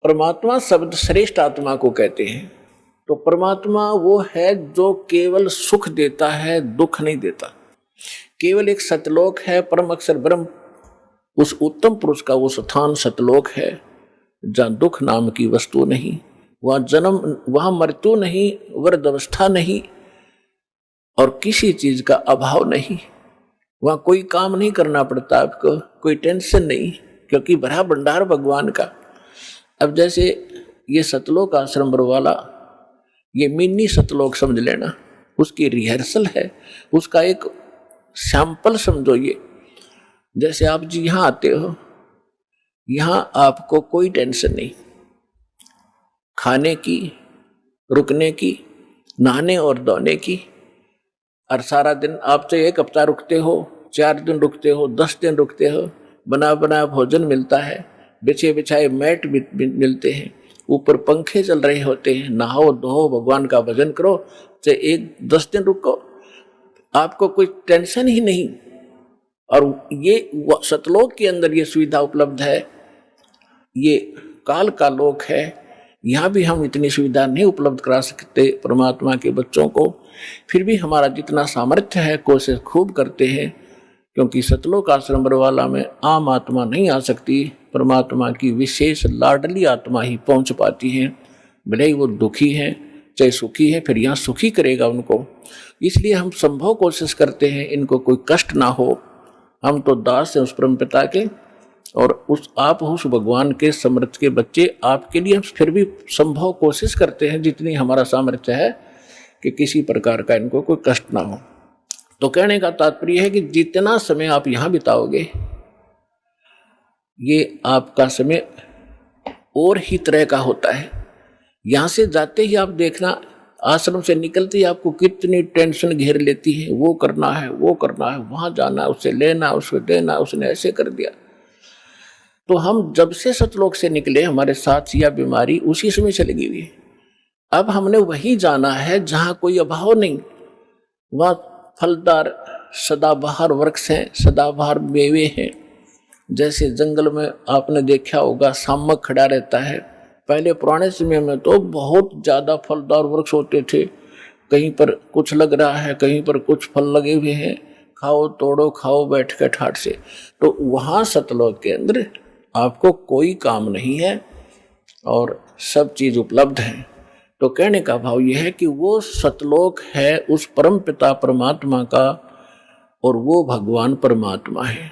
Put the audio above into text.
परमात्मा शब्द श्रेष्ठ आत्मा को कहते हैं। तो परमात्मा वो है जो केवल सुख देता है, दुख नहीं देता। केवल एक सतलोक है, परम अक्षर ब्रह्म, उस उत्तम पुरुष का वो स्थान सतलोक है जहाँ दुख नाम की वस्तु नहीं, वहाँ जन्म, वहाँ मृत्यु नहीं, वृद्ध अवस्था नहीं और किसी चीज का अभाव नहीं। वहाँ कोई काम नहीं करना पड़ता आपको, कोई टेंशन नहीं, क्योंकि भरा भंडार भगवान का। अब जैसे ये सतलोक आश्रम वाला, ये मिनी सतलोक समझ लेना, उसकी रिहर्सल है, उसका एक सैंपल समझो। ये जैसे आप जी यहाँ आते हो, यहाँ आपको कोई टेंशन नहीं, खाने की, रुकने की, नहाने और धोने की। और सारा दिन आप तो एक हफ्ता रुकते हो, 4 दिन रुकते हो, 10 दिन रुकते हो, बना बना भोजन मिलता है, बिछे बिछाए मैट मिलते हैं, ऊपर पंखे चल रहे होते हैं, नहाओ धो, भगवान का भजन करो, चाहे 10 दिन रुको, आपको कोई टेंशन ही नहीं। और ये सतलोक के अंदर ये सुविधा उपलब्ध है। ये काल का लोक है, यहाँ भी हम इतनी सुविधा नहीं उपलब्ध करा सकते परमात्मा के बच्चों को। फिर भी हमारा जितना सामर्थ्य है कोशिश खूब करते हैं, क्योंकि सतलोक आश्रम बरवाला में आम आत्मा नहीं आ सकती, परमात्मा की विशेष लाडली आत्मा ही पहुंच पाती है। भले ही वो दुखी है चाहे सुखी है, फिर यहाँ सुखी करेगा उनको। इसलिए हम संभव कोशिश करते हैं इनको कोई कष्ट ना हो। हम तो दास हैं उस परम पिता के, और आप उस भगवान के समर्थ के बच्चे, आपके लिए हम फिर भी संभव कोशिश करते हैं जितनी हमारा सामर्थ्य है कि किसी प्रकार का इनको कोई कष्ट ना हो। तो कहने का तात्पर्य है कि जितना समय आप यहाँ बिताओगे, ये आपका समय और ही तरह का होता है। यहाँ से जाते ही आप देखना, आश्रम से निकलते ही आपको कितनी टेंशन घेर लेती है, वो करना है, वो करना है, वहाँ जाना, उससे लेना, उसको देना, उसने ऐसे कर दिया। तो हम जब से सतलोक से निकले, हमारे साथ या बीमारी उसी समय चली गई है। अब हमने वही जाना है जहाँ कोई अभाव नहीं, वहाँ फलदार सदाबहार वृक्ष हैं, सदाबहार मेवे हैं। जैसे जंगल में आपने देखा होगा शामक खड़ा रहता है, पहले पुराने समय में तो बहुत ज़्यादा फलदार वृक्ष होते थे, कहीं पर कुछ लग रहा है, कहीं पर कुछ फल लगे हुए हैं, खाओ तोड़ो खाओ बैठ के ठाट से। तो वहाँ सतलोक के अंदर आपको कोई काम नहीं है और सब चीज़ उपलब्ध है। तो कहने का भाव यह है कि वो सतलोक है उस परम पिता परमात्मा का, और वो भगवान परमात्मा है।